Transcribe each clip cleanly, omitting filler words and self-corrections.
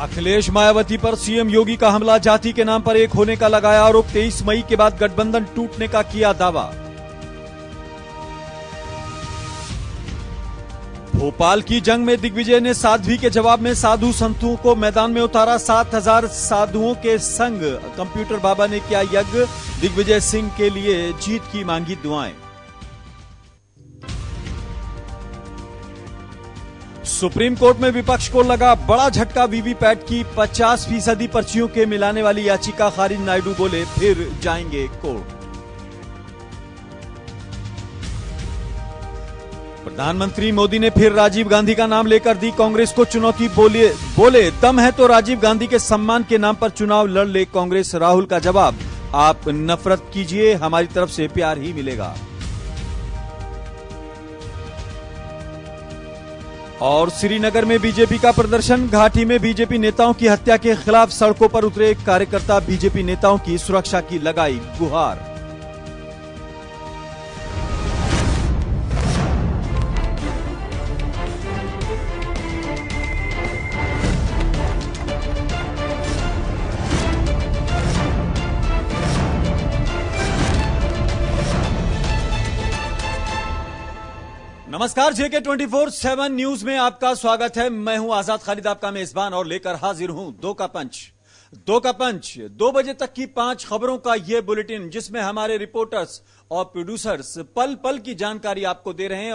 अखिलेश मायावती पर सीएम योगी का हमला, जाति के नाम पर एक होने का लगाया आरोप। 23 मई के बाद गठबंधन टूटने का किया दावा। भोपाल की जंग में दिग्विजय ने साध्वी के जवाब में साधु संतों को मैदान में उतारा। 7000 साधुओं के संग कंप्यूटर बाबा ने किया यज्ञ। दिग्विजय सिंह के लिए जीत की मांगी दुआएं। सुप्रीम कोर्ट में विपक्ष को लगा बड़ा झटका। वीवीपैट की 50% पर्चियों के मिलाने वाली याचिका खारिज। नायडू बोले फिर जाएंगे कोर्ट। प्रधानमंत्री मोदी ने फिर राजीव गांधी का नाम लेकर दी कांग्रेस को चुनौती। बोले दम है तो राजीव गांधी के सम्मान के नाम पर चुनाव लड़ ले कांग्रेस। राहुल का जवाब, आप नफरत कीजिए, हमारी तरफ से प्यार ही मिलेगा। और श्रीनगर में बीजेपी का प्रदर्शन। घाटी में बीजेपी नेताओं की हत्या के खिलाफ सड़कों पर उतरे कार्यकर्ता। बीजेपी नेताओं की सुरक्षा की लगाई गुहार। नमस्कार, जेके 24/7 न्यूज में आपका स्वागत है। मैं हूं आजाद खालिद, आपका मेजबान, और लेकर हाजिर हूं दो का पंच 2 बजे तक की 5 खबरों का यह बुलेटिन, जिसमें हमारे रिपोर्टर्स और प्रोड्यूसर्स पल पल की जानकारी आपको दे रहे हैं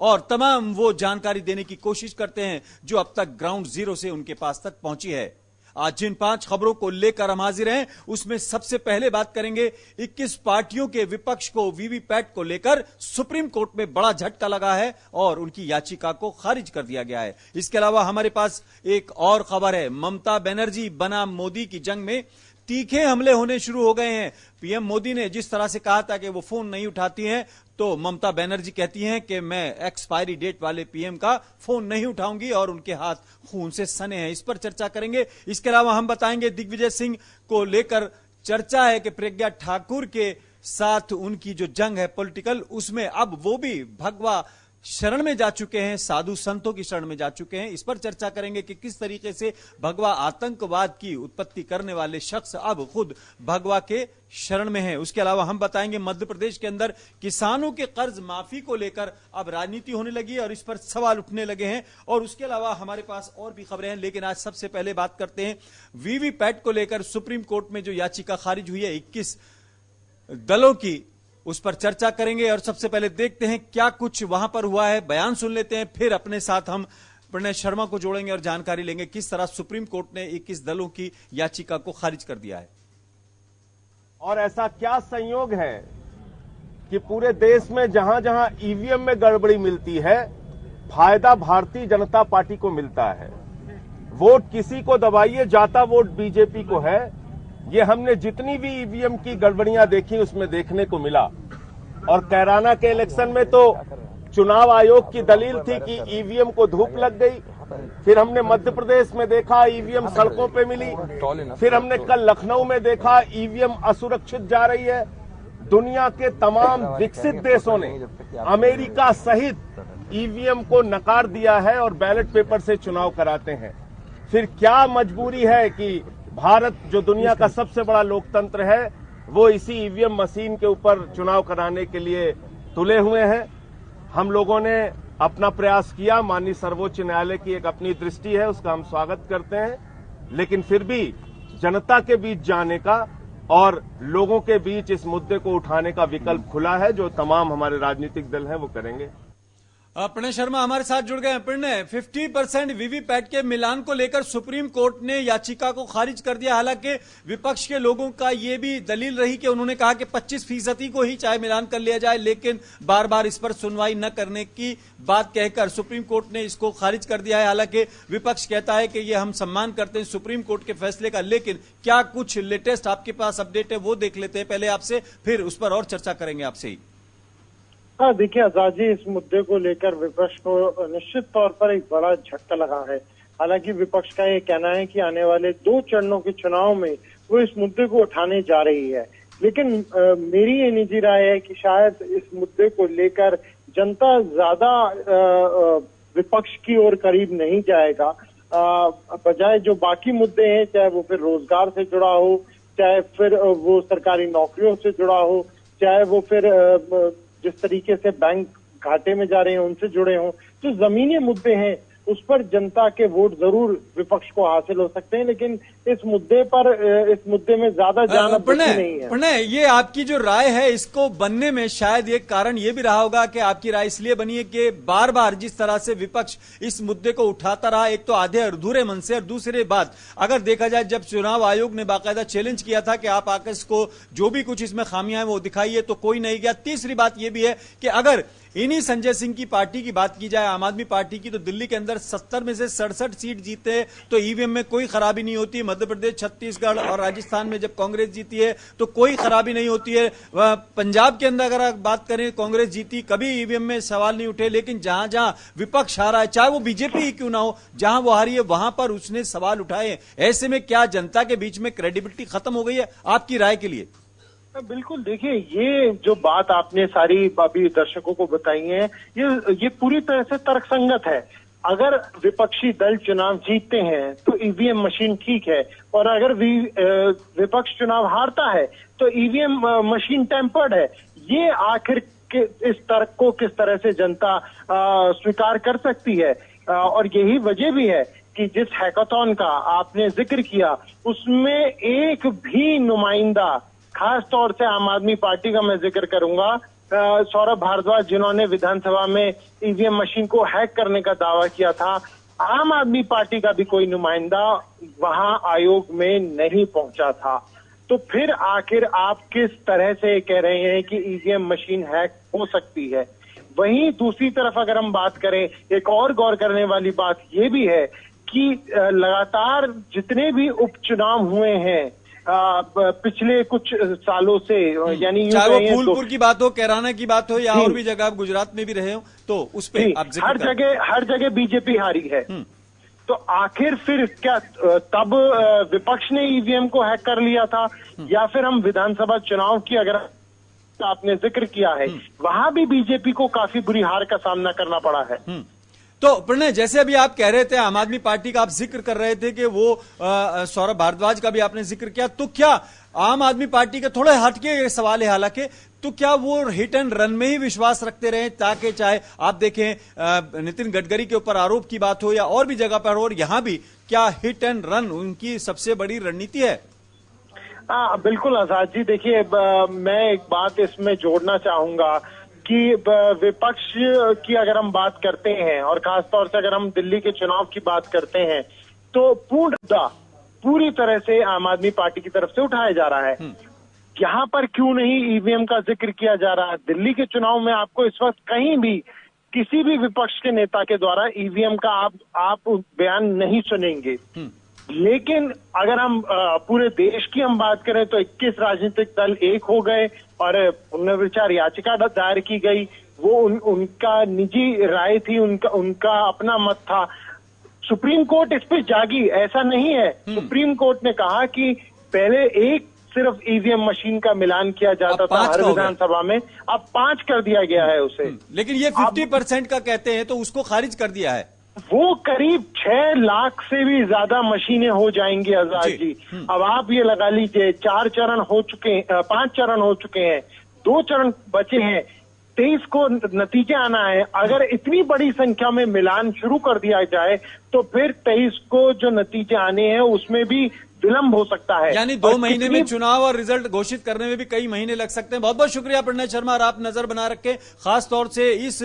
और तमाम वो जानकारी देने की कोशिश करते हैं जो अब तक ग्राउंड जीरो से उनके पास तक पहुंची है। आज जिन 5 खबरों को लेकर हम हाजिर हैं, उसमें सबसे पहले बात करेंगे 21 पार्टियों के विपक्ष को वीवीपैट को लेकर सुप्रीम कोर्ट में बड़ा झटका लगा है और उनकी याचिका को खारिज कर दिया गया है। इसके अलावा हमारे पास एक और खबर है। ममता बनर्जी बनाम मोदी की जंग में तीखे हमले होने शुरू हो गए हैं। पीएम मोदी ने जिस तरह से कहा था कि वो फोन नहीं उठाती हैं, तो ममता बनर्जी कहती हैं कि मैं एक्सपायरी डेट वाले पीएम का फोन नहीं उठाऊंगी और उनके हाथ खून से सने हैं। इस पर चर्चा करेंगे। इसके अलावा हम बताएंगे दिग्विजय सिंह को लेकर चर्चा है कि प्रज्ञा ठाकुर के साथ उनकी जो जंग है पॉलिटिकल, उसमें अब वो भी भगवा शरण में जा चुके हैं, साधु संतों की शरण में जा चुके हैं। इस पर चर्चा करेंगे कि किस तरीके से भगवा आतंकवाद की उत्पत्ति करने वाले शख्स अब खुद भगवा के शरण में हैं। उसके अलावा हम बताएंगे मध्य प्रदेश के अंदर किसानों के कर्ज माफी को लेकर अब राजनीति होने लगी है और इस पर सवाल उठने लगे हैं। और उसके अलावा हमारे पास और भी खबरें हैं, लेकिन आज सबसे पहले बात करते हैं वीवीपैट को लेकर सुप्रीम कोर्ट में जो याचिका खारिज हुई है 21 दलों की, उस पर चर्चा करेंगे। और सबसे पहले देखते हैं क्या कुछ वहां पर हुआ है, बयान सुन लेते हैं, फिर अपने साथ हम प्रणय शर्मा को जोड़ेंगे और जानकारी लेंगे किस तरह सुप्रीम कोर्ट ने 21 दलों की याचिका को खारिज कर दिया है। और ऐसा क्या संयोग है कि पूरे देश में जहां जहां ईवीएम में गड़बड़ी मिलती है, फायदा भारतीय जनता पार्टी को मिलता है। वोट किसी को दबाइए, जाता वोट बीजेपी को है। ये हमने जितनी भी ईवीएम की गड़बड़ियां देखी उसमें देखने को मिला। और कैराना के इलेक्शन में तो चुनाव आयोग की दलील थी कि ईवीएम को धूप लग गई। फिर हमने मध्य प्रदेश में देखा ईवीएम सड़कों पे मिली। फिर हमने कल लखनऊ में देखा ईवीएम असुरक्षित जा रही है। दुनिया के तमाम विकसित देशों ने, अमेरिका सहित, ईवीएम को नकार दिया है और बैलेट पेपर से चुनाव कराते हैं। फिर क्या मजबूरी है कि भारत, जो दुनिया का सबसे बड़ा लोकतंत्र है, वो इसी ईवीएम मशीन के ऊपर चुनाव कराने के लिए तुले हुए हैं। हम लोगों ने अपना प्रयास किया। माननीय सर्वोच्च न्यायालय की एक अपनी दृष्टि है, उसका हम स्वागत करते हैं। लेकिन फिर भी जनता के बीच जाने का और लोगों के बीच इस मुद्दे को उठाने का विकल्प खुला है, जो तमाम हमारे राजनीतिक दल हैं वो करेंगे। प्रणय शर्मा हमारे साथ जुड़ गए हैं। प्रणय, 50% वीवीपैट के मिलान को लेकर सुप्रीम कोर्ट ने याचिका को खारिज कर दिया। हालांकि विपक्ष के लोगों का यह भी दलील रही कि उन्होंने कहा कि 25% को ही चाहे मिलान कर लिया जाए, लेकिन बार बार इस पर सुनवाई न करने की बात कहकर सुप्रीम कोर्ट ने इसको खारिज कर दिया है। हालांकि विपक्ष कहता है कि ये हम सम्मान करते हैं सुप्रीम कोर्ट के फैसले का, लेकिन क्या कुछ लेटेस्ट आपके पास अपडेट है वो देख लेते हैं पहले आपसे, फिर उस पर और चर्चा करेंगे आपसे ही। हाँ, देखिए आजाद जी, इस मुद्दे को लेकर विपक्ष को निश्चित तौर पर एक बड़ा झटका लगा है। हालांकि विपक्ष का ये कहना है कि आने वाले 2 चरणों के चुनाव में वो इस मुद्दे को उठाने जा रही है, लेकिन मेरी ये निजी राय है कि शायद इस मुद्दे को लेकर जनता ज्यादा विपक्ष की ओर करीब नहीं जाएगा। बजाय जो बाकी मुद्दे हैं, चाहे वो फिर रोजगार से जुड़ा हो, चाहे फिर वो सरकारी नौकरियों से जुड़ा हो, चाहे वो फिर जिस तरीके से बैंक घाटे में जा रहे हैं उनसे जुड़े हों, जो जमीनी मुद्दे हैं उस पर जनता के वोट जरूर विपक्ष को हासिल हो सकते हैं, लेकिन इस मुद्दे में ज्यादा जान अब बची नहीं है। प्रणय, ये आपकी जो राय है इसको बनने में शायद एक कारण ये भी रहा होगा कि आपकी राय इसलिए बनी है कि बार बार जिस तरह से विपक्ष इस मुद्दे को उठाता रहा, एक तो आधे अधूरे मन से, और दूसरी बात अगर देखा जाए जब चुनाव आयोग ने बाकायदा चैलेंज किया था कि आप आकर इसको जो भी कुछ इसमें खामियां हैं वो दिखाइए, तो कोई नहीं गया। तीसरी बात यह भी है कि अगर इन्हीं संजय सिंह की पार्टी की बात की जाए, आम आदमी पार्टी की, तो दिल्ली के अंदर 70 में से 67 सीट जीते तो ईवीएम में कोई खराबी नहीं होती। मध्य प्रदेश, छत्तीसगढ़ और राजस्थान में जब कांग्रेस जीती है तो कोई खराबी नहीं होती है। पंजाब के अंदर अगर आप बात करें, कांग्रेस जीती, कभी ईवीएम में सवाल नहीं उठे, लेकिन जहां जहां विपक्ष हारा है, चाहे वो बीजेपी ही क्यों ना हो, जहां वो हारी है वहां पर उसने सवाल उठाए। ऐसे में क्या जनता के बीच में क्रेडिबिलिटी खत्म हो गई है? आपकी राय के लिए। बिल्कुल, देखिए, ये जो बात आपने सारी अभी दर्शकों को बताई है, ये पूरी तरह से तर्कसंगत है। अगर विपक्षी दल चुनाव जीतते हैं तो ईवीएम मशीन ठीक है, और अगर विपक्ष चुनाव हारता है तो ईवीएम मशीन टेम्पर्ड है। ये आखिर इस तर्क को किस तरह से जनता स्वीकार कर सकती है? और यही वजह भी है कि जिस हैकाथॉन का आपने जिक्र किया उसमें एक भी नुमाइंदा, खास तौर से आम आदमी पार्टी का मैं जिक्र करूंगा, सौरभ भारद्वाज, जिन्होंने विधानसभा में ईवीएम मशीन को हैक करने का दावा किया था, आम आदमी पार्टी का भी कोई नुमाइंदा वहां आयोग में नहीं पहुंचा था। तो फिर आखिर आप किस तरह से कह रहे हैं कि ईवीएम मशीन हैक हो सकती है? वहीं दूसरी तरफ अगर हम बात करें, एक और गौर करने वाली बात यह भी है कि लगातार जितने भी उपचुनाव हुए हैं पिछले कुछ सालों से, यानी चाहे वो फूलपुर की बात हो, कैराना की बात हो, या और भी जगह आप गुजरात में भी रहे हो, तो उस पे आप हर जगह बीजेपी हारी है। तो आखिर फिर क्या तब विपक्ष ने ईवीएम को हैक कर लिया था, या फिर हम विधानसभा चुनाव की अगर आपने जिक्र किया है, वहां भी बीजेपी को काफी बुरी हार का सामना करना पड़ा है। तो प्रणय, जैसे अभी आप कह रहे थे आम आदमी पार्टी का आप जिक्र कर रहे थे कि वो सौरभ भारद्वाज का भी आपने जिक्र किया, तो क्या आम आदमी पार्टी के थोड़े हटके सवाल है हालांकि, तो क्या वो हिट एंड रन में ही विश्वास रखते रहे, ताकि चाहे आप देखें नितिन गडकरी के ऊपर आरोप की बात हो या और भी जगह पर हो, और यहां भी क्या हिट एंड रन उनकी सबसे बड़ी रणनीति है? बिल्कुल आजाद जी, देखिए, मैं एक बात इसमें जोड़ना चाहूंगा कि विपक्ष की अगर हम बात करते हैं, और खासतौर से अगर हम दिल्ली के चुनाव की बात करते हैं, तो पूरी तरह से आम आदमी पार्टी की तरफ से उठाया जा रहा है। यहाँ पर क्यों नहीं ईवीएम का जिक्र किया जा रहा है? दिल्ली के चुनाव में आपको इस वक्त कहीं भी किसी भी विपक्ष के नेता के द्वारा ईवीएम का आप बयान नहीं सुनेंगे। लेकिन अगर हम पूरे देश की हम बात करें तो 21 राजनीतिक दल एक हो गए और पुनर्विचार याचिका दायर की गई। वो उनका निजी राय थी, उनका अपना मत था। सुप्रीम कोर्ट इस पे जागी, ऐसा नहीं है। सुप्रीम कोर्ट ने कहा कि पहले एक सिर्फ ईवीएम मशीन का मिलान किया जाता था हर विधानसभा में, अब 5 कर दिया गया है उसे। लेकिन ये 50% का कहते हैं, तो उसको खारिज कर दिया है। वो करीब 6 लाख से भी ज्यादा मशीनें हो जाएंगी आजाद जी। अब आप ये लगा लीजिए 4 चरण हो चुके हैं, 5 चरण हो चुके हैं, 2 चरण बचे हैं, 23 को नतीजे आना है। अगर इतनी बड़ी संख्या में मिलान शुरू कर दिया जाए तो फिर 23 को जो नतीजे आने हैं उसमें भी विलंब हो सकता है। यानी 2 महीने में चुनाव और रिजल्ट घोषित करने में भी कई महीने लग सकते हैं। बहुत बहुत शुक्रिया प्रणय शर्मा, और आप नजर बना रखे। खास तौर से इस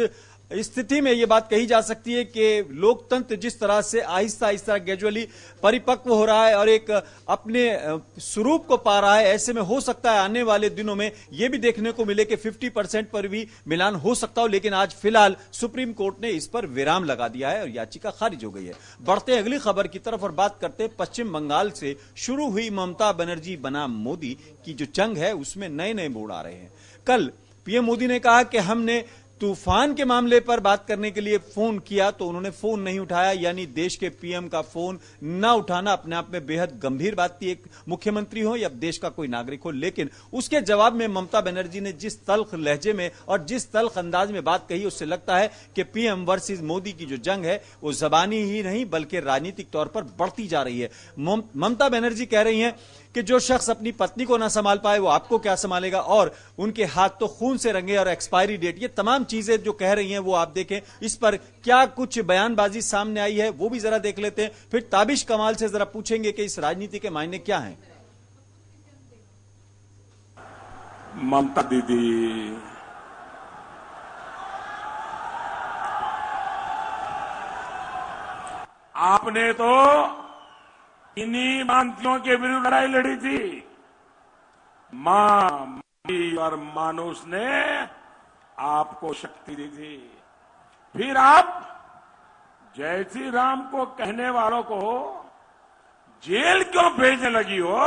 स्थिति में यह बात कही जा सकती है कि लोकतंत्र जिस तरह से आहिस्ता आहिस्ता ग्रेजुअली परिपक्व हो रहा है और एक अपने स्वरूप को पा रहा है, ऐसे में हो सकता है आने वाले दिनों में यह भी देखने को मिले कि 50% पर भी मिलान हो सकता हो। लेकिन आज फिलहाल सुप्रीम कोर्ट ने इस पर विराम लगा दिया है और याचिका खारिज हो गई है। बढ़ते हैं अगली खबर की तरफ और बात करते हैं पश्चिम बंगाल से शुरू हुई ममता बनर्जी बनाम मोदी की जो जंग है उसमें नए नए मोड़ आ रहे हैं। कल पीएम मोदी ने कहा कि हमने तूफान के मामले पर बात करने के लिए फोन किया तो उन्होंने फोन नहीं उठाया, यानी देश के पीएम का फोन न उठाना अपने आप में बेहद गंभीर बात थी, एक मुख्यमंत्री हो या देश का कोई नागरिक हो। लेकिन उसके जवाब में ममता बनर्जी ने जिस तल्ख लहजे में और जिस तल्ख अंदाज में बात कही, उससे लगता है कि पीएम वर्सेस मोदी की जो जंग है वो जबानी ही नहीं बल्कि राजनीतिक तौर पर बढ़ती जा रही है। ममता बनर्जी कह रही हैं कि जो शख्स अपनी पत्नी को ना संभाल पाए वो आपको क्या संभालेगा, और उनके हाथ तो खून से रंगे और एक्सपायरी डेट, ये तमाम चीजें जो कह रही हैं वो आप देखें। इस पर क्या कुछ बयानबाजी सामने आई है वो भी जरा देख लेते हैं, फिर ताबिश कमाल से जरा पूछेंगे कि इस राजनीति के मायने क्या हैं। ममता दीदी, आपने तो इन्हीं मानतियों के विरुद्ध लड़ाई लड़ी थी। मां और मानुष ने आपको शक्ति दी थी, फिर आप जय श्री राम को कहने वालों को जेल क्यों भेजने लगी हो?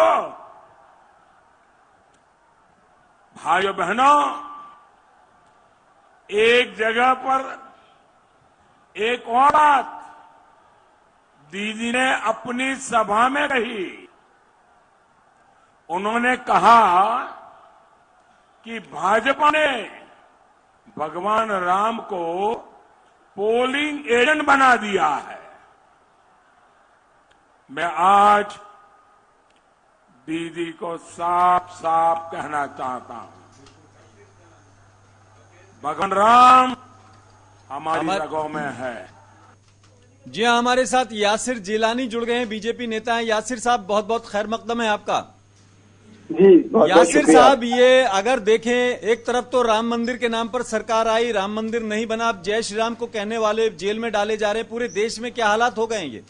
भाइयों बहनों, एक जगह पर एक और बात दीदी ने अपनी सभा में कही। उन्होंने कहा कि भाजपा ने भगवान राम को पोलिंग एजेंट बना दिया है। मैं आज दीदी को साफ साफ कहना चाहता हूं, भगवान राम हमारी रगों में है। जी हाँ, हमारे साथ यासिर जिलानी जुड़ गए हैं, बीजेपी नेता हैं। यासिर साहब, बहुत बहुत खैर मकदम है आपका। जी यासिर साहब, ये अगर देखें, एक तरफ तो राम मंदिर के नाम पर सरकार आई, राम मंदिर नहीं बना, अब जय श्री राम को कहने वाले जेल में डाले जा रहे हैं। पूरे देश में क्या हालात हो गए हैं ये?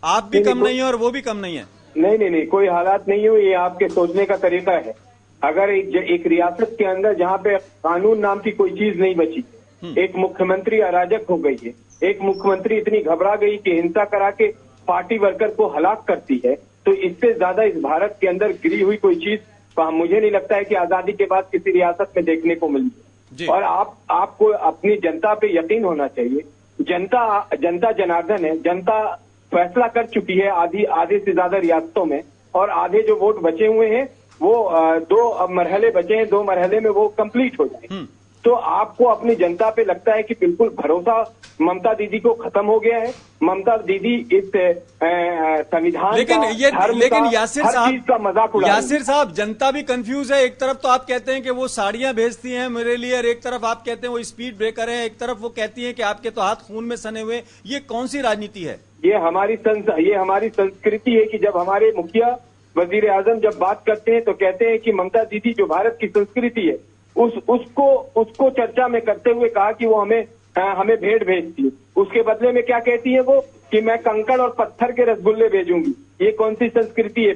आप भी कम नहीं है और वो भी कम नहीं है। नहीं, कोई हालात नहीं है, ये आपके सोचने का तरीका है। अगर एक रियासत के अंदर जहाँ पे कानून नाम की कोई चीज नहीं बची, एक मुख्यमंत्री अराजक हो गई है, एक मुख्यमंत्री इतनी घबरा गई कि हिंसा करा के पार्टी वर्कर को हलाक करती है, तो इससे ज्यादा इस भारत के अंदर गिरी हुई कोई चीज मुझे नहीं लगता है कि आजादी के बाद किसी रियासत में देखने को मिली। और आपको अपनी जनता पे यकीन होना चाहिए। जनता जनार्दन है, जनता फैसला कर चुकी है आधे से ज्यादा रियासतों में, और आधे जो वोट बचे हुए हैं वो 2 मरहले बचे हैं, 2 मरहले में वो कंप्लीट हो जाए। तो आपको अपनी जनता पे लगता है कि बिल्कुल भरोसा ममता दीदी को खत्म हो गया है। ममता दीदी इस संविधान लेकिन यासिर साहब का मजाक उड़ा, यासिर साहब, जनता भी कंफ्यूज है। एक तरफ तो आप कहते हैं कि वो साड़ियां भेजती हैं मेरे लिए, और एक तरफ आप कहते हैं वो स्पीड ब्रेकर है, एक तरफ वो कहती हैं कि आपके तो हाथ खून में सने हुए। ये कौन सी राजनीति है? ये हमारी संस्कृति है कि जब हमारे मुखिया वजीर आजम जब बात करते हैं तो कहते हैं कि ममता दीदी जो भारत की संस्कृति है उसको चर्चा में करते हुए कहा कि वो हमें भेंट भेजती है। उसके बदले में क्या कहती है वो कि मैं कंकड़ और पत्थर के रसगुल्ले भेजूंगी। ये कौन सी संस्कृति है?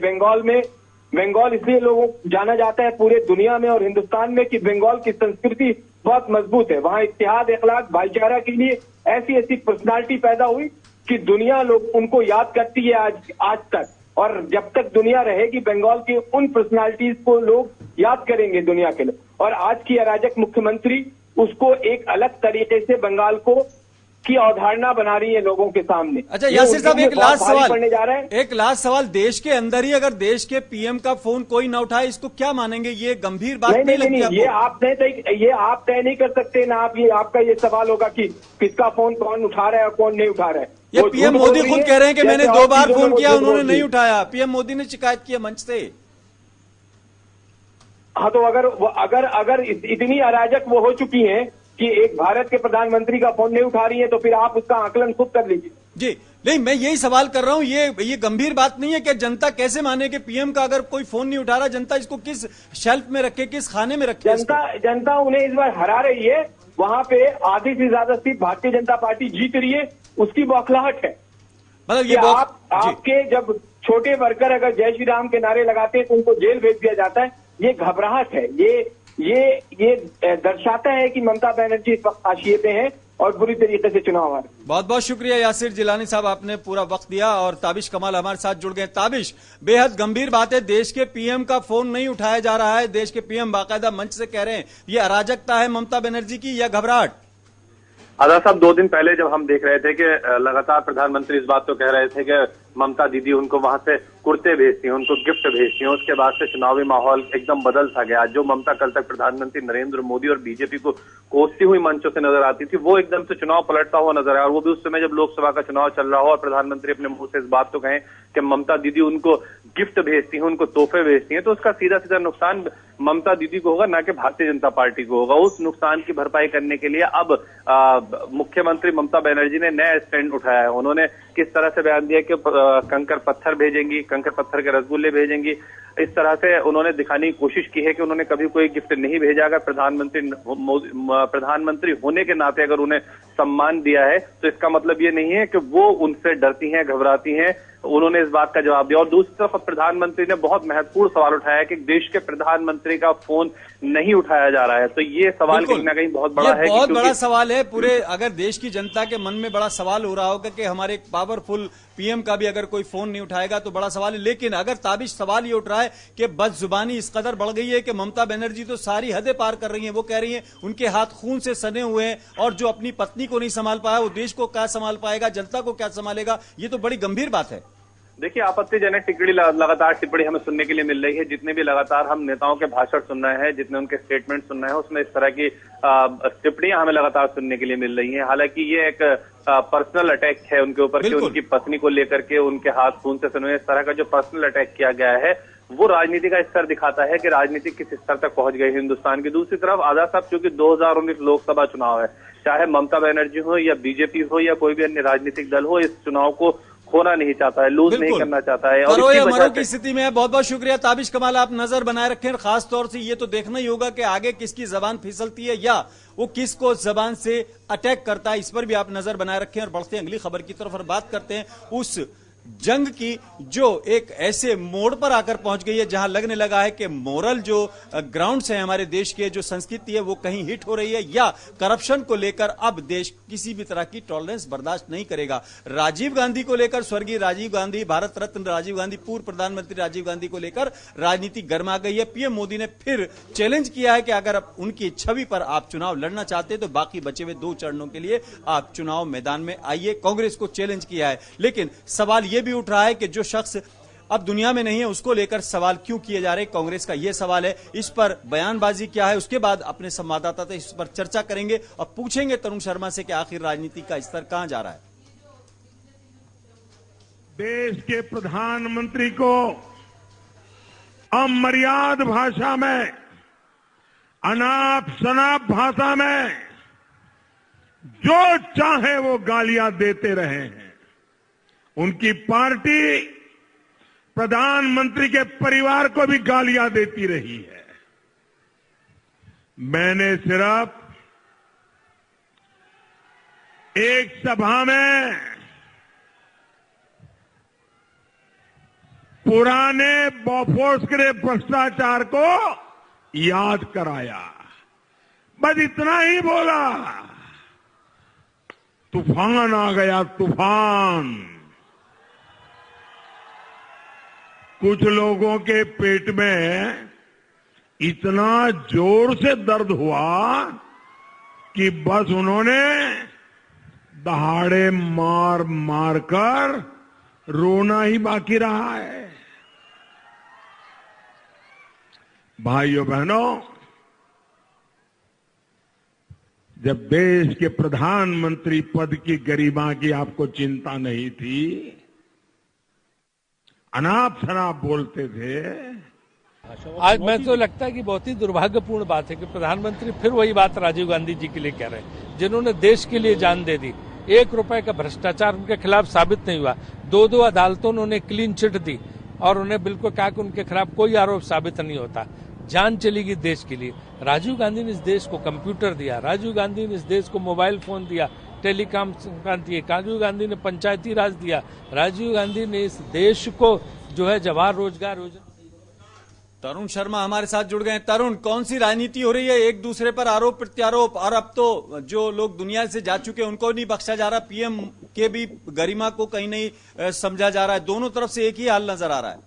बंगाल इसलिए लोगों जाना जाता है पूरे दुनिया में और हिंदुस्तान में कि बंगाल की संस्कृति बहुत मजबूत है। वहाँ इत्तेहाद, इखलाक, भाईचारा के लिए ऐसी पर्सनालिटी पैदा हुई कि दुनिया लोग उनको याद करती है आज तक, और जब तक दुनिया रहेगी बंगाल की उन पर्सनालिटीज को लोग याद करेंगे दुनिया के लोग। और आज की अराजक मुख्यमंत्री उसको एक अलग तरीके से बंगाल को की अवधारणा बना रही है लोगों के सामने। अच्छा यासिर साहब, एक लास्ट सवाल पड़ने जा रहा है। एक लास्ट सवाल, देश के अंदर ही अगर देश के पीएम का फोन कोई ना उठाए, इसको क्या मानेंगे? ये गंभीर बात नहीं लगती आपको? ये आप तय नहीं कर सकते ना। आपका ये सवाल होगा कि किसका फोन कौन उठा रहा है और कौन नहीं उठा रहा है। ये पीएम मोदी खुद कह रहे हैं कि मैंने 2 बार फोन किया, उन्होंने नहीं उठाया। पीएम मोदी ने शिकायत की है मंच से। हाँ, तो अगर इतनी अराजक वो हो चुकी हैं कि एक भारत के प्रधानमंत्री का फोन नहीं उठा रही है, तो फिर आप उसका आकलन खुद कर लीजिए। जी नहीं, मैं यही सवाल कर रहा हूं, ये गंभीर बात नहीं है कि जनता कैसे माने कि पीएम का अगर कोई फोन नहीं उठा रहा, जनता इसको किस शेल्फ में रखे, किस खाने में रखे? जनता उन्हें इस बार हरा रही है। वहां पे आधी से ज्यादा सीट भारतीय जनता पार्टी जीत रही है, उसकी बौखलाहट है। मतलब ये आपके जब छोटे वर्कर अगर जय श्री राम के नारे लगाते हैं तो उनको जेल भेज दिया जाता है, ये घबराहट है। ये दर्शाता है कि ममता बनर्जी इस वक्त हाशिए पे हैं और बुरी तरीके से चुनाव हारे। बहुत बहुत शुक्रिया यासिर जिलानी साहब, आपने पूरा वक्त दिया। और ताबिश कमाल हमारे साथ जुड़ गए। ताबिश, बेहद गंभीर बात है, देश के पीएम का फोन नहीं उठाया जा रहा है। देश के पीएम बाकायदा मंच से कह रहे हैं ये अराजकता है ममता बनर्जी की या घबराहट? आजाद साहब, 2 दिन पहले जब हम देख रहे थे कि लगातार प्रधानमंत्री इस बात को कह रहे थे कि ममता दीदी उनको वहां से कुर्ते भेजती हैं, उनको गिफ्ट भेजती हैं, उसके बाद से चुनावी माहौल एकदम बदल सा गया। जो ममता कल तक प्रधानमंत्री नरेंद्र मोदी और बीजेपी को कोसती हुई मंचों से नजर आती थी, वो एकदम से चुनाव पलटता हुआ नजर आया। और वो भी उस समय जब लोकसभा का चुनाव चल रहा हो और प्रधानमंत्री अपने मुंह से इस बात को कहें कि ममता दीदी उनको गिफ्ट भेजती हैं, उनको तोहफे भेजती हैं, तो उसका सीधा सीधा नुकसान ममता दीदी को होगा, ना कि भारतीय जनता पार्टी को होगा। उस नुकसान की भरपाई करने के लिए अब मुख्यमंत्री ममता बनर्जी ने नया स्टैंड उठाया है। उन्होंने किस तरह से बयान दिया कि कंकर पत्थर भेजेंगी, कंकर पत्थर के रसगुल्ले भेजेंगी। इस तरह से उन्होंने दिखाने की कोशिश की है कि उन्होंने कभी कोई गिफ्ट नहीं भेजा। अगर प्रधानमंत्री होने के नाते अगर उन्हें सम्मान दिया है तो इसका मतलब ये नहीं है कि वो उनसे डरती हैं, घबराती हैं। उन्होंने इस बात का जवाब दिया। और दूसरी तरफ प्रधानमंत्री ने बहुत महत्वपूर्ण सवाल उठाया कि देश के प्रधानमंत्री का फोन नहीं उठाया जा रहा है। तो ये सवाल कहीं ना कहीं बहुत बड़ा है, बहुत बड़ा सवाल है। पूरे अगर देश की जनता के मन में बड़ा सवाल हो रहा होगा कि हमारे एक पावरफुल पीएम का भी अगर कोई फोन नहीं उठाएगा तो बड़ा सवाल है। लेकिन अगर ताबिश सवाल ये उठ रहा है कि बदजुबानी इस कदर बढ़ गई है कि ममता बनर्जी तो सारी हदें पार कर रही हैं। वो कह रही हैं उनके हाथ खून से सने हुए हैं और जो अपनी पत्नी को नहीं संभाल पाया वो देश को क्या संभाल पाएगा, जनता को क्या संभालेगा। ये तो बड़ी गंभीर बात है। देखिए, आपत्तिजनक टिप्पणी लगातार टिप्पणी हमें सुनने के लिए मिल रही है। जितने भी लगातार हम नेताओं के भाषण सुन रहे हैं, जितने उनके स्टेटमेंट सुन रहे हैं, उसमें इस तरह की टिप्पणियां हमें लगातार सुनने के लिए मिल रही हैं। हालांकि ये एक पर्सनल अटैक है उनके ऊपर कि उनकी पत्नी को लेकर के उनके हाथ खून से सने। इस तरह का जो पर्सनल अटैक किया गया है वो राजनीति का स्तर दिखाता है कि राजनीति किस स्तर तक पहुंच गई हिंदुस्तान की। दूसरी तरफ आजाद साहब, चूंकि 2019 लोकसभा चुनाव है, चाहे ममता बनर्जी हो या बीजेपी हो या कोई भी अन्य राजनीतिक दल हो, इस चुनाव को खोना नहीं चाहता है, लूज नहीं करना चाहता है। और या मरो की स्थिति में है। बहुत बहुत शुक्रिया ताबिश कमाल, आप नजर बनाए रखें। खास तौर से ये तो देखना ही होगा कि आगे किसकी जबान फिसलती है या वो किसको जबान से अटैक करता है, इस पर भी आप नजर बनाए रखें। और बढ़ते हैं अगली खबर की तरफ और बात करते हैं उस जंग की जो एक ऐसे मोड़ पर आकर पहुंच गई है जहां लगने लगा है कि मोरल जो ग्राउंड्स है हमारे देश के, जो संस्कृति है वो कहीं हिट हो रही है या करप्शन को लेकर अब देश किसी भी तरह की टॉलरेंस बर्दाश्त नहीं करेगा। राजीव गांधी को लेकर, स्वर्गीय राजीव गांधी, भारत रत्न राजीव गांधी, पूर्व प्रधानमंत्री राजीव गांधी को लेकर राजनीति गर्मा गई है। पीएम मोदी ने फिर चैलेंज किया है कि अगर उनकी छवि पर आप चुनाव लड़ना चाहते हैं तो बाकी बचे हुए 2 चरणों के लिए आप चुनाव मैदान में आइए। कांग्रेस को चैलेंज किया है। लेकिन सवाल यह भी उठ रहा है कि जो शख्स अब दुनिया में नहीं है उसको लेकर सवाल क्यों किए जा रहे हैं, कांग्रेस का यह सवाल है। इस पर बयानबाजी क्या है उसके बाद अपने संवाददाता से इस पर चर्चा करेंगे और पूछेंगे तरुण शर्मा से कि आखिर राजनीति का स्तर कहां जा रहा है। देश के प्रधानमंत्री को अमर्याद भाषा में, अनाप शनाप भाषा में जो चाहे वो गालियां देते रहे हैं। उनकी पार्टी प्रधानमंत्री के परिवार को भी गालियां देती रही है। मैंने सिर्फ एक सभा में पुराने बॉफोर्स के भ्रष्टाचार को याद कराया, बस इतना ही बोला। तूफान आ गया, तूफान। कुछ लोगों के पेट में इतना जोर से दर्द हुआ कि बस उन्होंने दहाड़े मार मार कर रोना ही बाकी रहा है। भाइयों बहनों, जब देश के प्रधानमंत्री पद की गरिमा की आपको चिंता नहीं थी, अनाप शनाप बोलते थे। आज मैं तो लगता है कि बहुत ही दुर्भाग्यपूर्ण बात है कि प्रधानमंत्री फिर वही बात राजीव गांधी जी के लिए कह रहे हैं, जिन्होंने देश के लिए जान दे दी। 1 रुपए का भ्रष्टाचार उनके खिलाफ साबित नहीं हुआ। 2 अदालतों ने उन्हें क्लीन चिट दी और उन्हें बिल्कुल कहा कि उनके खिलाफ कोई आरोप साबित नहीं होता। जान चली गई देश के लिए। राजीव गांधी ने इस देश को कंप्यूटर दिया, राजीव गांधी ने इस देश को मोबाइल फोन दिया, टेलीकॉम क्रांति, राजीव गांधी ने पंचायती राज दिया, राजीव गांधी ने इस देश को जो है जवाहर रोजगार योजना। तरुण शर्मा हमारे साथ जुड़ गए हैं। तरुण, कौन सी राजनीति हो रही है? एक दूसरे पर आरोप प्रत्यारोप, और अब तो जो लोग दुनिया से जा चुके हैं उनको नहीं बख्शा जा रहा, पीएम के भी गरिमा को कहीं नहीं समझा जा रहा है। दोनों तरफ से एक ही हाल नजर आ रहा है।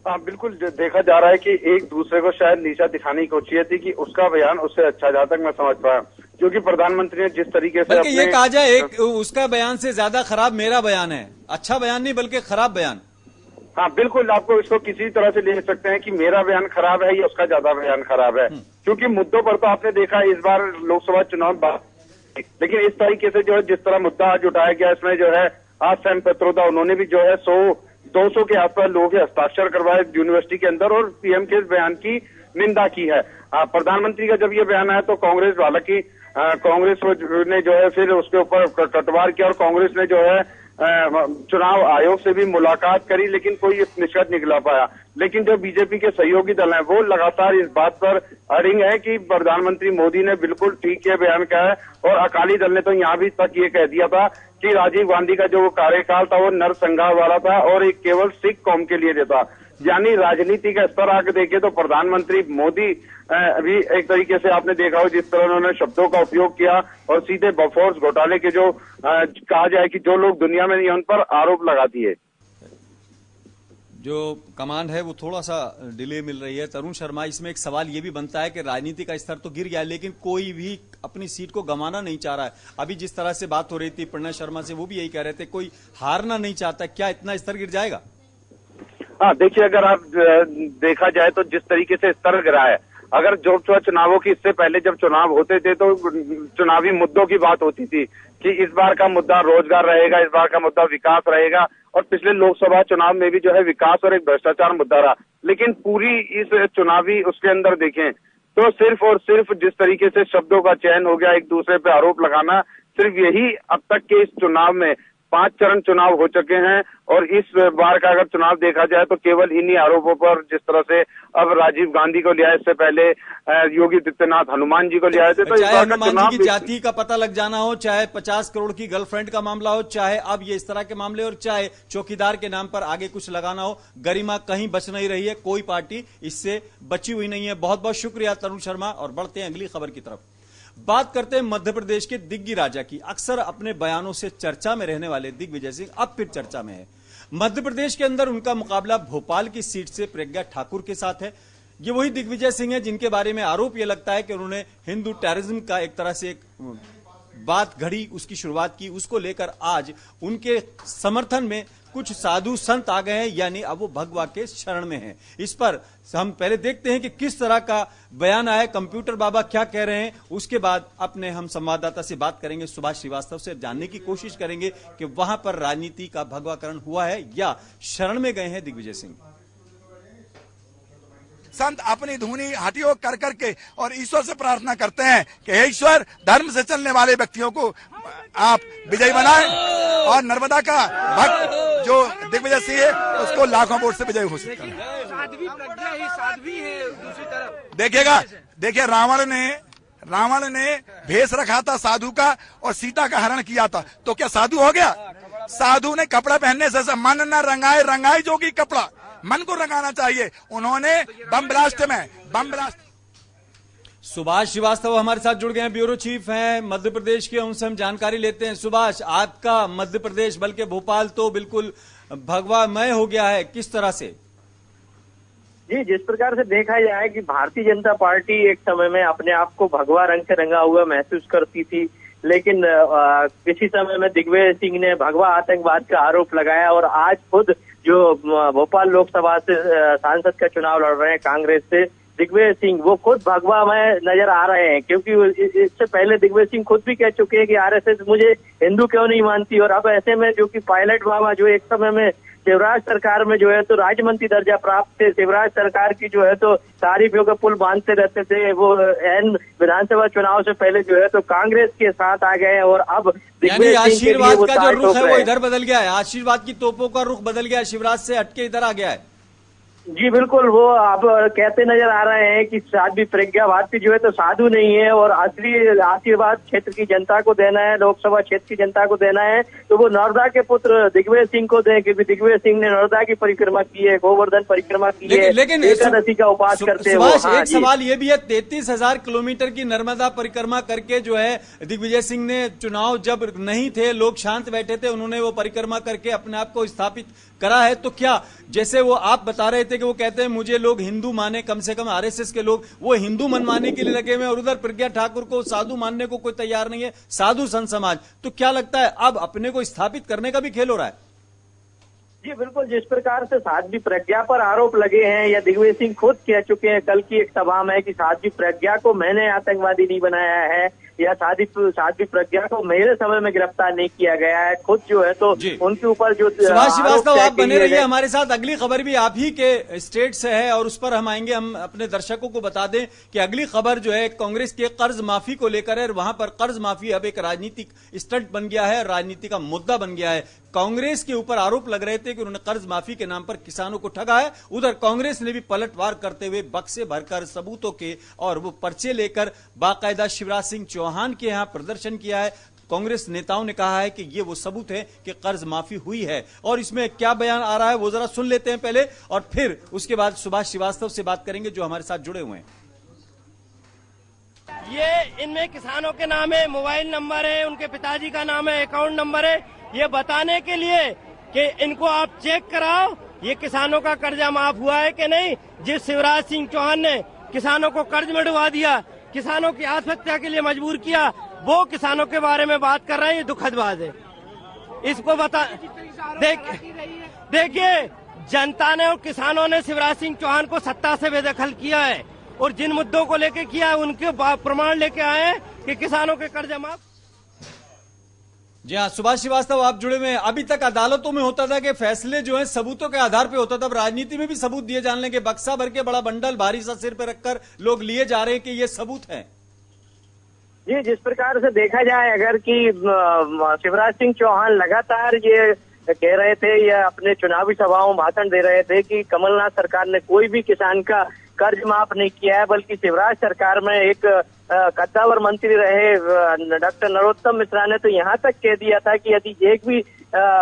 हाँ, बिल्कुल देखा जा रहा है कि एक दूसरे को शायद नीचा दिखाने की कोशिश थी कि उसका बयान उससे अच्छा, जहां तक मैं समझ पाया, क्योंकि प्रधानमंत्री ने जिस तरीके से ये कहा जाए एक उसका बयान से ज्यादा खराब मेरा बयान है। अच्छा बयान नहीं बल्कि खराब बयान। हाँ बिल्कुल, आपको इसको किसी तरह से ले सकते हैं कि मेरा बयान खराब है या उसका ज्यादा बयान खराब है, क्योंकि मुद्दों पर तो आपने देखा इस बार लोकसभा चुनाव, लेकिन इस तरीके से जो है जिस तरह मुद्दा आज उठाया गया, इसमें जो है आज सैम पित्रोदा उन्होंने भी जो है 100-200 के आसपास लोगों के हस्ताक्षर करवाए यूनिवर्सिटी के अंदर और पीएम के इस बयान की निंदा की है। प्रधानमंत्री का जब ये बयान आया तो कांग्रेस, हालांकि कांग्रेस ने जो है फिर उसके ऊपर कटवार किया और कांग्रेस ने जो है चुनाव आयोग से भी मुलाकात करी, लेकिन कोई निष्कर्ष निकला पाया। लेकिन जो बीजेपी के सहयोगी दल हैं वो लगातार इस बात पर अड़िग है कि प्रधानमंत्री मोदी ने बिल्कुल ठीक ये बयान कहा है, और अकाली दल ने तो यहाँ भी तक ये कह दिया था कि राजीव गांधी का जो कार्यकाल था वो नरसंहार वाला था और एक केवल सिख कौम के लिए था। यानी राजनीति का स्तर आके देखे तो प्रधानमंत्री मोदी भी एक तरीके से आपने देखा हो जिस तरह उन्होंने शब्दों का उपयोग किया और सीधे बफोर्स घोटाले के जो कहा जाए कि जो लोग दुनिया में नहीं उन पर आरोप लगा दिए। जो कमांड है वो थोड़ा सा डिले मिल रही है। तरुण शर्मा, इसमें एक सवाल ये भी बनता है कि राजनीति का स्तर तो गिर गया लेकिन कोई भी अपनी सीट को गंवाना नहीं चाह रहा है। अभी जिस तरह से बात हो रही थी प्रणय शर्मा से, वो भी यही कह रहे थे कोई हारना नहीं चाहता। क्या इतना स्तर गिर जाएगा? हाँ देखिए, अगर आप देखा जाए तो जिस तरीके से स्तर गिरा है, अगर जो चुनावों की इससे पहले जब चुनाव होते थे तो चुनावी मुद्दों की बात होती थी कि इस बार का मुद्दा रोजगार रहेगा, इस बार का मुद्दा विकास रहेगा, और पिछले लोकसभा चुनाव में भी जो है विकास और एक भ्रष्टाचार मुद्दा रहा। लेकिन पूरी इस चुनावी उसके अंदर देखें तो सिर्फ और सिर्फ जिस तरीके से शब्दों का चयन हो गया, एक दूसरे पे आरोप लगाना, सिर्फ यही अब तक के इस चुनाव में 5 चरण चुनाव हो चुके हैं। और इस बार का अगर चुनाव देखा जाए तो केवल इन्हीं आरोपों पर, जिस तरह से अब राजीव गांधी को लिया, इससे पहले योगी आदित्यनाथ हनुमान जी को लिया है, तो चाहे हनुमान जी की जाति का पता लग जाना हो, चाहे 50 करोड़ की गर्लफ्रेंड का मामला हो, चाहे अब ये इस तरह के मामले, और चाहे चौकीदार के नाम पर आगे कुछ लगाना हो, गरिमा कहीं बच नहीं रही है। कोई पार्टी इससे बची हुई नहीं है। बहुत बहुत शुक्रिया तरुण शर्मा, और बढ़ते हैं अगली खबर की तरफ। बात करते हैं मध्य प्रदेश के दिग्गी राजा की। अक्सर अपने बयानों से चर्चा में रहने वाले दिग्विजय सिंह अब फिर चर्चा में है। मध्य प्रदेश के अंदर उनका मुकाबला भोपाल की सीट से प्रज्ञा ठाकुर के साथ है। ये वही दिग्विजय सिंह है जिनके बारे में आरोप यह लगता है कि उन्होंने हिंदू टेररिज्म का एक तरह से एक बात घड़ी, उसकी शुरुआत की। उसको लेकर आज उनके समर्थन में कुछ साधु संत आ गए हैं, यानी अब वो भगवा के शरण में हैं। इस पर हम पहले देखते हैं कि किस तरह का बयान आया, कंप्यूटर बाबा क्या कह रहे हैं। उसके बाद अपने हम संवाददाता से बात करेंगे, सुभाष श्रीवास्तव से, जानने की कोशिश करेंगे कि वहां पर राजनीति का भगवाकरण हुआ है या शरण में गए हैं दिग्विजय सिंह। संत अपनी धुनी हटियो कर करके और ईश्वर से प्रार्थना करते हैं कि हे ईश्वर, धर्म से चलने वाले व्यक्तियों को आप विजयी बनाएं और नर्मदा का भक्त जो दिग्विजय सिंह है उसको लाखों वोट से विजयी घोषित करें। साध्वी प्रज्ञा ही साध्वी है दूसरी तरफ। देखिएगा, देखिए रावण ने भेष रखा था साधु का और सीता का हरण किया था, तो क्या साधु हो गया? साधु ने कपड़ा पहनने से मन न रंगाए जोगी कपड़ा, मन को रंगाना चाहिए। उन्होंने बम ब्लास्ट सुभाष श्रीवास्तव हमारे साथ जुड़ गए हैं, ब्यूरो चीफ हैं मध्य प्रदेश के, उनसे हम जानकारी लेते हैं। सुभाष, आपका मध्य प्रदेश बल्कि भोपाल तो बिल्कुल भगवामय हो गया है, किस तरह से? जी, जिस प्रकार से देखा जाए कि भारतीय जनता पार्टी एक समय में अपने आप को भगवा रंग से रंगा हुआ महसूस करती थी, लेकिन किसी समय में दिग्विजय सिंह ने भगवा आतंकवाद का आरोप लगाया और आज खुद जो भोपाल लोकसभा से सांसद का चुनाव लड़ रहे हैं कांग्रेस से दिग्विजय सिंह, वो खुद भगवा में नजर आ रहे हैं। क्योंकि इससे पहले दिग्विजय सिंह खुद भी कह चुके हैं कि आरएसएस मुझे हिंदू क्यों नहीं मानती, और अब ऐसे में जो कि पायलट बाबा जो एक समय में शिवराज सरकार में जो है तो राज्य मंत्री दर्जा प्राप्त थे, शिवराज सरकार की जो है तो तारीफों का पुल बांधते रहते थे, वो एन विधानसभा चुनाव से पहले जो है तो कांग्रेस के साथ आ गए और अब यानी आशीर्वाद का जो रुख है वो इधर बदल गया है, आशीर्वाद की तोपों का रुख बदल गया है, शिवराज से हटके इधर आ गया है। जी बिल्कुल, वो आप कहते नजर आ रहे हैं कि साध्वी प्रज्ञा भारती जो है तो साधु नहीं है और असली आशीर्वाद क्षेत्र की जनता को देना है, लोकसभा क्षेत्र की जनता को देना है, तो वो नर्मदा के पुत्र दिग्विजय सिंह को दें, क्योंकि दिग्विजय सिंह ने नर्मदा की परिक्रमा की है, गोवर्धन परिक्रमा की है, लेकिन एकादशी का उपास करते हैं। सुभाष, एक सवाल ये भी है, 33,000 किलोमीटर की नर्मदा परिक्रमा करके जो है दिग्विजय सिंह ने, चुनाव जब नहीं थे, लोग शांत बैठे थे, उन्होंने वो परिक्रमा करके अपने आप को स्थापित करा है। तो क्या, जैसे वो आप बता रहे थे कि वो कहते हैं मुझे लोग हिंदू माने, कम से कम आरएसएस के लोग वो हिंदू मनवाने के लिए लगे हुए, और उधर प्रज्ञा ठाकुर को साधु मानने को कोई तैयार नहीं है, साधु संत समाज। तो क्या लगता है अब अपने को स्थापित करने का भी खेल हो रहा है? जी बिल्कुल, जिस प्रकार से साध्वी प्रज्ञा पर आरोप लगे हैं, या दिग्विजय सिंह खुद कह चुके हैं कल की एक सभा में कि साध्वी प्रज्ञा को मैंने आतंकवादी नहीं बनाया है, या साध्वी प्रज्ञा को मेरे समय में गिरफ्तार नहीं किया गया है, खुद जो है तो उनके ऊपर जो सुभाष श्रीवास्तव, आप बने रहिए हमारे साथ। अगली खबर भी आप ही के स्टेट से है और उस पर हम आएंगे। हम अपने दर्शकों को बता दें कि अगली खबर जो है कांग्रेस के कर्ज माफी को लेकर है। वहां पर कर्ज माफी अब एक राजनीतिक स्टंट बन गया है, राजनीति का मुद्दा बन गया है। कांग्रेस के ऊपर आरोप लग रहे थे कि उन्होंने कर्ज माफी के नाम पर किसानों को ठगा है। उधर कांग्रेस ने भी पलटवार करते हुए बक्से भरकर सबूतों के और वो पर्चे लेकर बाकायदा शिवराज सिंह चौहान के यहां प्रदर्शन किया है। कांग्रेस नेताओं ने कहा है कि ये वो सबूत है कि कर्ज माफी हुई है, और इसमें क्या बयान आ रहा है वो जरा सुन लेते हैं पहले, और फिर उसके बाद सुभाष श्रीवास्तव से बात करेंगे जो हमारे साथ जुड़े हुए हैं। ये इनमें किसानों के नाम है, मोबाइल नंबर है, उनके पिताजी का नाम है, अकाउंट नंबर है, ये बताने के लिए कि इनको आप चेक कराओ ये किसानों का कर्जा माफ हुआ है कि नहीं। जिस शिवराज सिंह चौहान ने किसानों को कर्ज में डुबा दिया, किसानों की आत्महत्या के लिए मजबूर किया, वो किसानों के बारे में बात कर रहे हैं, ये दुखद बात है। इसको बता देखिए, जनता ने और किसानों ने शिवराज सिंह चौहान को सत्ता से बेदखल किया है, और जिन मुद्दों को लेके किया है उनके प्रमाण लेके आए हैं कि किसानों के कर्ज माफ। जी हाँ, सुभाष श्रीवास्तव आप जुड़े हुए हैं। अभी तक अदालतों में होता था कि फैसले जो है सबूतों के आधार पे होता था, अब राजनीति में भी सबूत दिए जाने लगे। बक्सा भर के बड़ा बंडल भारी सा सिर पे रखकर लोग लिए जा रहे हैं कि ये सबूत है। जी, जिस प्रकार से देखा जाए, अगर कि शिवराज सिंह चौहान लगातार ये कह रहे थे या अपने चुनावी सभाओं में भाषण दे रहे थे कि कमलनाथ सरकार ने कोई भी किसान का कर्ज माफ नहीं किया है, बल्कि शिवराज सरकार में एक कद्दावर मंत्री रहे डॉक्टर नरोत्तम मिश्रा ने तो यहाँ तक कह दिया था कि यदि एक भी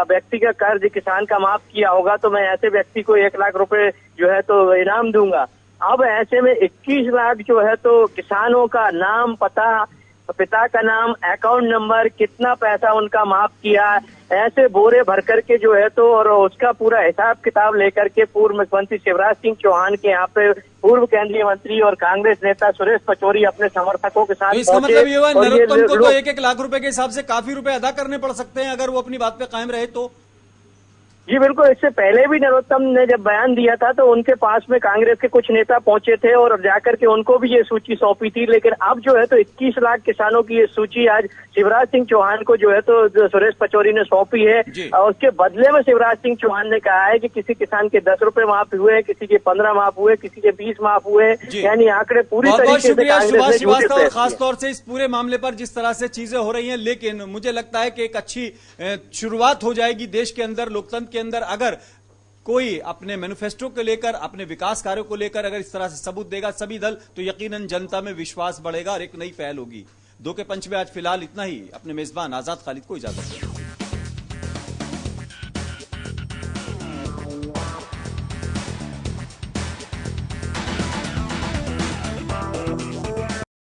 व्यक्ति का कर्ज किसान का माफ किया होगा तो मैं ऐसे व्यक्ति को 1 लाख रुपए जो है तो इनाम दूंगा। अब ऐसे में 21 लाख जो है तो किसानों का नाम, पता, पिता का नाम, अकाउंट नंबर, कितना पैसा उनका माफ किया, ऐसे बोरे भर करके जो है तो, और उसका पूरा हिसाब किताब लेकर के पूर्व मुख्यमंत्री शिवराज सिंह चौहान के यहाँ पे पूर्व केंद्रीय मंत्री और कांग्रेस नेता सुरेश पचौरी अपने समर्थकों के साथ। तो इसका मतलब ये हुआ नरोत्तम को तो 1-1 लाख रुपए के हिसाब से काफी रुपए अदा करने पड़ सकते हैं अगर वो अपनी बात पे कायम रहे तो। जी बिल्कुल, इससे पहले भी नरोत्तम ने जब बयान दिया था तो उनके पास में कांग्रेस के कुछ नेता पहुंचे थे और जाकर के उनको भी ये सूची सौंपी थी, लेकिन अब जो है तो 21 लाख किसानों की ये सूची आज शिवराज सिंह चौहान को जो है तो सुरेश पचौरी ने सौंपी है, और उसके बदले में शिवराज सिंह चौहान ने कहा है कि किसी किसान के 10 रुपए माफ हुए, किसी के 15 माफ हुए, किसी के 20 माफ हुए, यानी आंकड़े पूरी तरीके से सुभाष श्रीवास्तव, और खासतौर से इस पूरे मामले पर जिस तरह से चीजें हो रही हैं, लेकिन मुझे लगता है कि एक अच्छी शुरुआत हो जाएगी देश के अंदर, लोकतंत्र के अंदर, अगर कोई अपने मैनिफेस्टो को लेकर, अपने विकास कार्यों को लेकर अगर इस तरह से सबूत देगा सभी दल, तो यकीनन जनता में विश्वास बढ़ेगा और एक नई पहल होगी। 2 के पंच में आज फिलहाल इतना ही। अपने मेजबान आजाद खालिद को इजाजत दें।